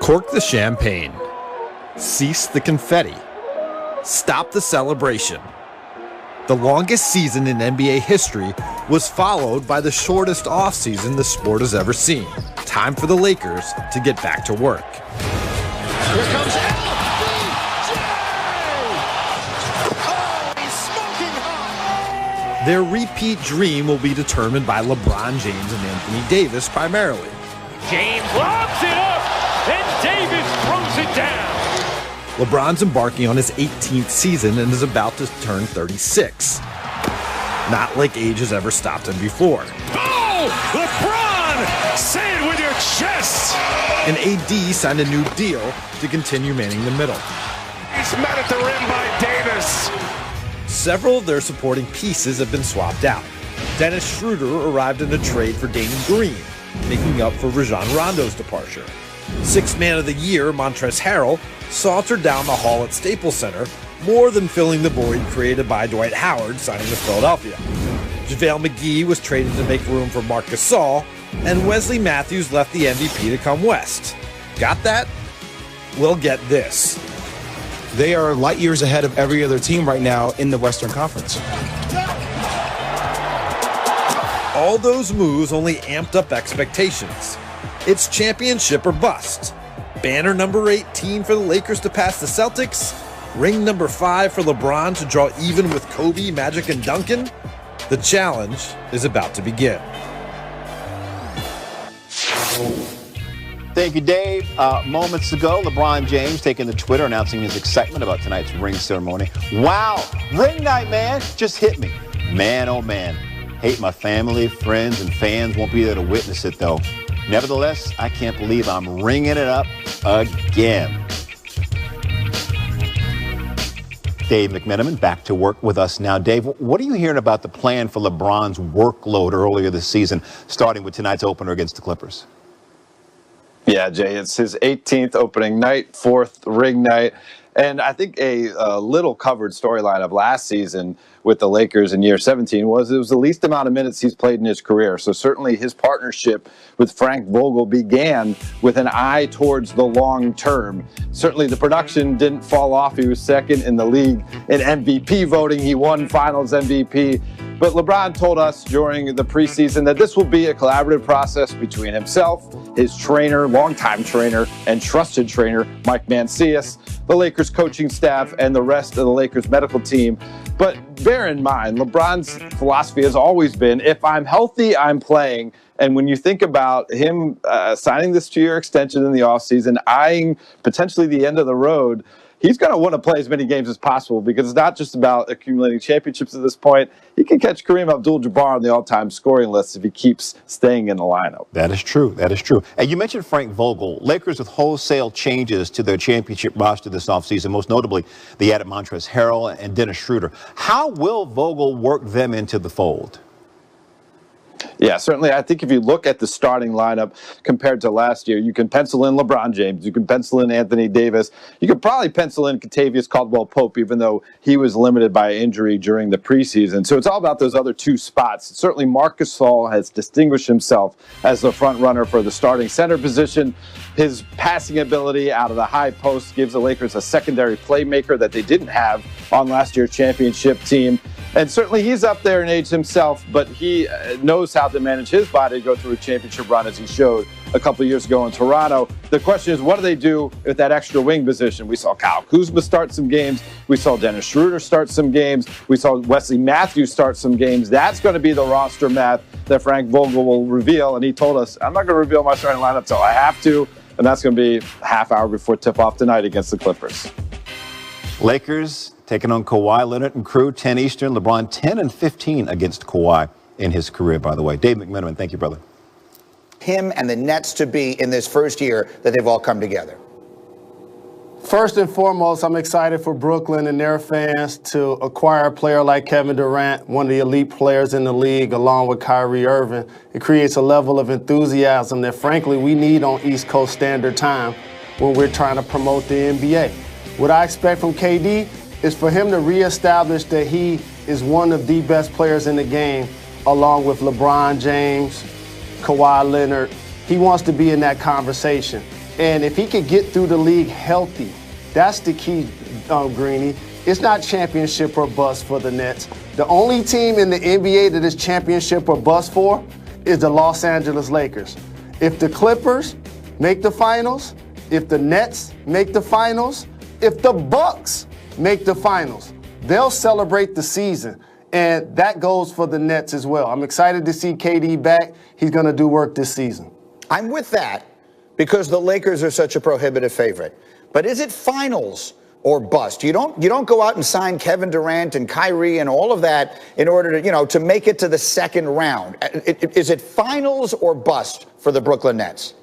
Cork the champagne. Cease the confetti. Stop the celebration. The longest season in NBA history was followed by the shortest offseason the sport has ever seen. Time for the Lakers to get back to work. Here comes LBJ! Oh, he's smoking hot! Their repeat dream will be determined by LeBron James and Anthony Davis primarily. James lobs it up, and Davis throws it down. LeBron's embarking on his 18th season and is about to turn 36. Not like age has ever stopped him before. Oh, LeBron! Say it with your chest! And AD signed a new deal to continue manning the middle. He's met at the rim by Davis. Several of their supporting pieces have been swapped out. Dennis Schroeder arrived in a trade for Danny Green, making up for Rajon Rondo's departure. Sixth Man of the Year, Montrezl Harrell, sauntered down the hall at Staples Center, more than filling the void created by Dwight Howard signing with Philadelphia. JaVale McGee was traded to make room for Marc Gasol, and Wesley Matthews left the MVP to come west. Got that? Well, get this. They are light years ahead of every other team right now in the Western Conference. All those moves only amped up expectations. It's championship or bust. Banner number 18 for the Lakers to pass the Celtics. Ring number 5 for LeBron to draw even with Kobe, Magic, and Duncan. The challenge is about to begin. Thank you, Dave. Moments ago, LeBron James taking to Twitter announcing his excitement about tonight's ring ceremony. Wow, ring night, man. Just hit me. Man, oh man. Hate my family, friends, and fans won't be there to witness it, though. Nevertheless, I can't believe I'm ringing it up again. Dave McMenamin back to work with us now. Dave, what are you hearing about the plan for LeBron's workload earlier this season, starting with tonight's opener against the Clippers? Yeah, Jay, it's his 18th opening night, 4th ring night. And I think a little covered storyline of last season with the Lakers in year 17 was it was the least amount of minutes he's played in his career. So certainly his partnership with Frank Vogel began with an eye towards the long term. Certainly the production didn't fall off. He was second in the league in MVP voting. He won finals MVP. But LeBron told us during the preseason that this will be a collaborative process between himself, his trainer, longtime trainer, and trusted trainer, Mike Mancias, the Lakers coaching staff, and the rest of the Lakers medical team. But bear in mind, LeBron's philosophy has always been, if I'm healthy, I'm playing. And when you think about him signing this 2-year extension in the offseason, eyeing potentially the end of the road, he's going to want to play as many games as possible because it's not just about accumulating championships at this point. He can catch Kareem Abdul-Jabbar on the all-time scoring list if he keeps staying in the lineup. That is true. That is true. And you mentioned Frank Vogel. Lakers with wholesale changes to their championship roster this offseason. Most notably, they added Montrezl Harrell and Dennis Schroeder. How will Vogel work them into the fold? Yeah, certainly. I think if you look at the starting lineup compared to last year, you can pencil in LeBron James, you can pencil in Anthony Davis, you could probably pencil in Kentavious Caldwell-Pope, even though he was limited by injury during the preseason. So it's all about those other two spots. Certainly, Marc Gasol has distinguished himself as the front runner for the starting center position. His passing ability out of the high post gives the Lakers a secondary playmaker that they didn't have on last year's championship team. And certainly he's up there in age himself, but he knows how to manage his body to go through a championship run, as he showed a couple of years ago in Toronto. The question is, what do they do with that extra wing position? We saw Kyle Kuzma start some games. We saw Dennis Schroeder start some games. We saw Wesley Matthews start some games. That's going to be the roster math that Frank Vogel will reveal. And he told us, I'm not going to reveal my starting lineup until I have to. And that's going to be a half hour before tip-off tonight against the Clippers. Lakers taking on Kawhi Leonard and crew, 10 Eastern. LeBron 10 and 15 against Kawhi in his career, by the way. Dave McMenamin, thank you, brother. Him and the Nets to be in this first year that they've all come together. First and foremost, I'm excited for Brooklyn and their fans to acquire a player like Kevin Durant, one of the elite players in the league, along with Kyrie Irving. It creates a level of enthusiasm that, frankly, we need on East Coast Standard Time when we're trying to promote the NBA. What I expect from KD is for him to reestablish that he is one of the best players in the game, along with LeBron James, Kawhi Leonard. He wants to be in that conversation. And if he could get through the league healthy, that's the key, Greeny. It's not championship or bust for the Nets. The only team in the NBA that is championship or bust for is the Los Angeles Lakers. If the Clippers make the finals, if the Nets make the finals, if the Bucks make the finals, they'll celebrate the season. And that goes for the Nets as well. I'm excited to see KD back. He's going to do work this season. I'm with that because the Lakers are such a prohibitive favorite. But is it finals or bust? You don't go out and sign Kevin Durant and Kyrie and all of that in order to, to make it to the second round. Is it finals or bust for the Brooklyn Nets?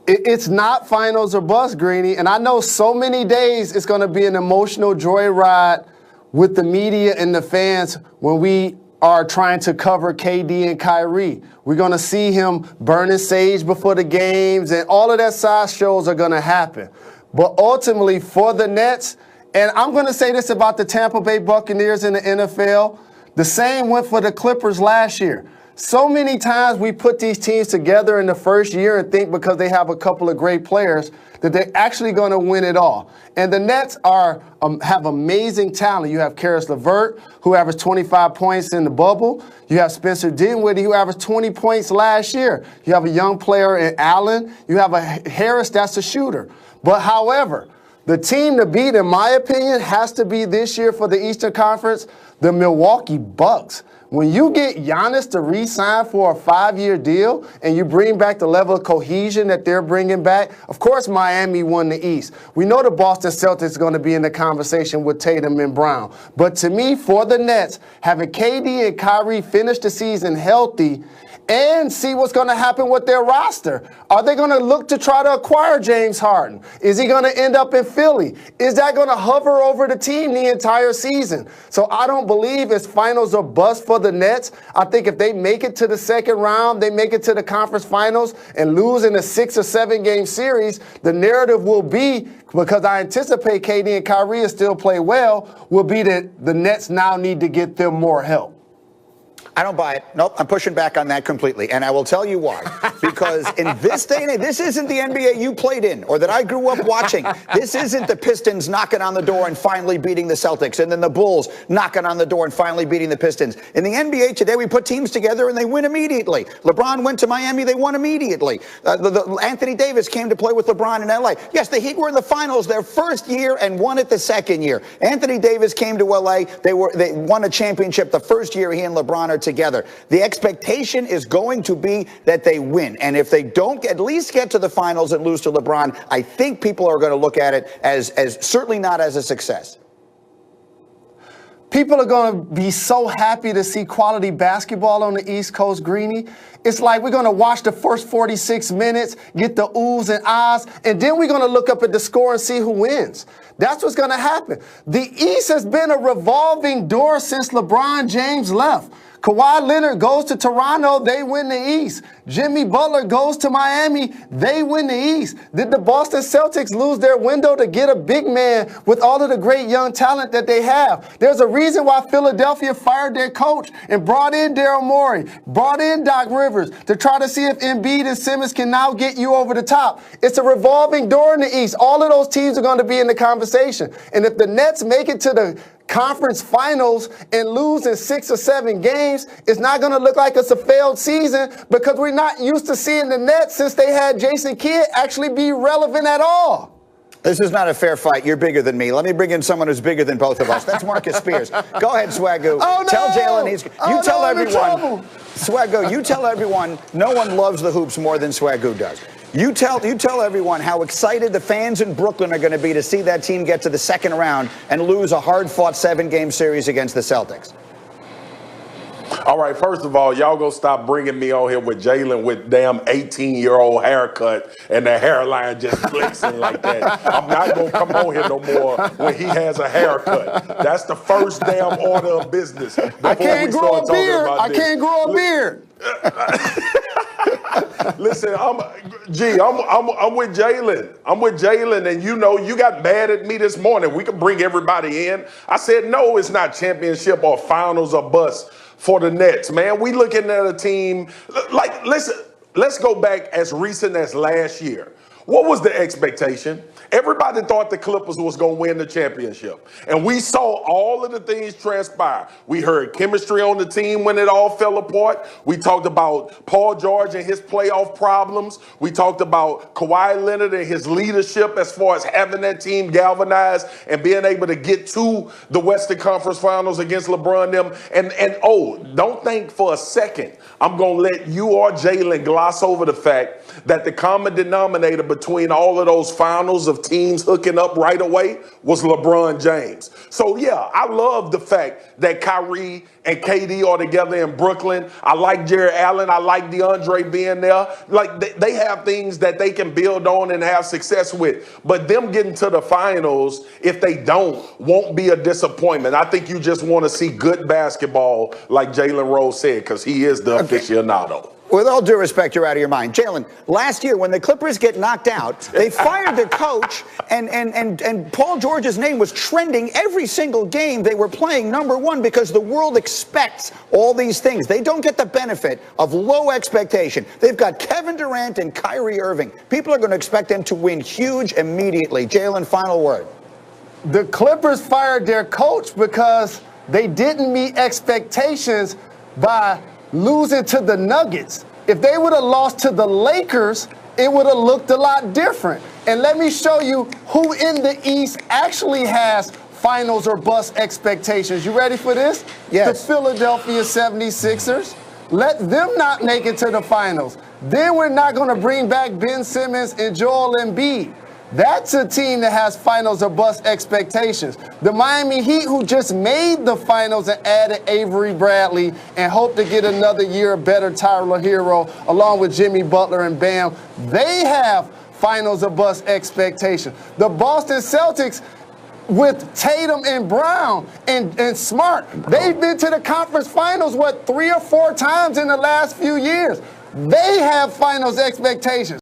It's not finals or bust, Greeny. And I know so many days it's going to be an emotional joyride with the media and the fans when we are trying to cover KD and Kyrie. We're going to see him burning sage before the games, and all of that side shows are going to happen. But ultimately, for the Nets, and I'm going to say this about the Tampa Bay Buccaneers in the NFL, the same went for the Clippers last year. So many times we put these teams together in the first year and think because they have a couple of great players that they're actually going to win it all. And the Nets have amazing talent. You have Karis LeVert, who averaged 25 points in the bubble. You have Spencer Dinwiddie, who averaged 20 points last year. You have a young player in Allen. You have a Harris that's a shooter. But however, the team to beat, in my opinion, has to be this year for the Eastern Conference, the Milwaukee Bucks. When you get Giannis to re-sign for a 5-year deal and you bring back the level of cohesion that they're bringing back, of course Miami won the East. We know the Boston Celtics are going to be in the conversation with Tatum and Brown. But to me, for the Nets, having KD and Kyrie finish the season healthy and see what's going to happen with their roster. Are they going to look to try to acquire James Harden? Is he going to end up in Philly? Is that going to hover over the team the entire season? So I don't believe it's finals or bust for the Nets. I think if they make it to the second round, they make it to the conference finals and lose in a 6 or 7 game series, the narrative will be, because I anticipate KD and Kyrie will still play well, will be that the Nets now need to get them more help. I don't buy it. Nope, I'm pushing back on that completely. And I will tell you why. Because in this day and age, this isn't the NBA you played in or that I grew up watching. This isn't the Pistons knocking on the door and finally beating the Celtics, and then the Bulls knocking on the door and finally beating the Pistons. In the NBA today, we put teams together and they win immediately. LeBron went to Miami, they won immediately. Anthony Davis came to play with LeBron in LA. Yes, the Heat were in the finals their first year and won it the second year. Anthony Davis came to LA, they won a championship the first year he and LeBron are together. The expectation is going to be that they win. And if they don't at least get to the finals and lose to LeBron, I think people are going to look at it as certainly not as a success. People are going to be so happy to see quality basketball on the East Coast, Greeny. It's like we're going to watch the first 46 minutes, get the oohs and ahs, and then we're going to look up at the score and see who wins. That's what's going to happen. The East has been a revolving door since LeBron James left. Kawhi Leonard goes to Toronto, they win the East. Jimmy Butler goes to Miami, they win the East. Did the Boston Celtics lose their window to get a big man with all of the great young talent that they have? There's a reason why Philadelphia fired their coach and brought in Daryl Morey, brought in Doc Rivers to try to see if Embiid and Simmons can now get you over the top. It's a revolving door in the East. All of those teams are going to be in the conversation. And if the Nets make it to the conference finals and lose in 6 or 7 games, it's not going to look like it's a failed season because we're not used to seeing the Nets since they had Jason Kidd actually be relevant at all. This is not a fair fight. You're bigger than me. Let me bring in someone who's bigger than both of us. That's Marcus Spears. Go ahead, Swagoo. Oh, no! Tell Jalen tell everyone. Swagoo, you tell everyone no one loves the hoops more than Swagoo does. You tell everyone how excited the fans in Brooklyn are going to be to see that team get to the second round and lose a hard-fought 7-game series against the Celtics. All right, first of all, y'all go stop bringing me on here with Jalen with damn 18-year-old haircut and the hairline just flexing like that. I'm not going to come on here no more when he has a haircut. That's the first damn order of business. I can't grow a beard. I can't grow a beard. Listen, I'm with Jalen. I'm with Jalen, and you got mad at me this morning. We can bring everybody in. I said, no, it's not championship or finals or bust for the Nets, man. We looking at a team, like, listen, let's go back as recent as last year What was the expectation? Everybody thought the Clippers was going to win the championship. And we saw all of the things transpire. We heard chemistry on the team when it all fell apart. We talked about Paul George and his playoff problems. We talked about Kawhi Leonard and his leadership as far as having that team galvanized and being able to get to the Western Conference Finals against LeBron them. And don't think for a second I'm going to let you or Jalen gloss over the fact that the common denominator between all of those finals of teams hooking up right away was LeBron James. So, yeah, I love the fact that Kyrie and KD are together in Brooklyn. I like Jared Allen. I like DeAndre being there. Like, they have things that they can build on and have success with. But them getting to the finals, if they don't, won't be a disappointment. I think you just want to see good basketball, like Jalen Rose said, because he is the aficionado. With all due respect, you're out of your mind. Jalen, last year when the Clippers get knocked out, they fired their coach, and Paul George's name was trending every single game they were playing #1 because the world expects all these things. They don't get the benefit of low expectation. They've got Kevin Durant and Kyrie Irving. People are going to expect them to win huge immediately. Jalen, final word. The Clippers fired their coach because they didn't meet expectations by losing to the Nuggets. If they would have lost to the Lakers, it would have looked a lot different. And let me show you who in the East actually has finals or bust expectations. You ready for this? Yes. The Philadelphia 76ers. Let them not make it to the finals. Then we're not going to bring back Ben Simmons and Joel Embiid. That's a team that has finals or bust expectations. The Miami Heat, who just made the finals and added Avery Bradley and hope to get another year of better Tyler Hero along with Jimmy Butler and Bam, they have finals or bust expectations. The Boston Celtics, with Tatum and Brown and Smart, they've been to the conference finals, 3 or 4 times in the last few years. They have finals expectations.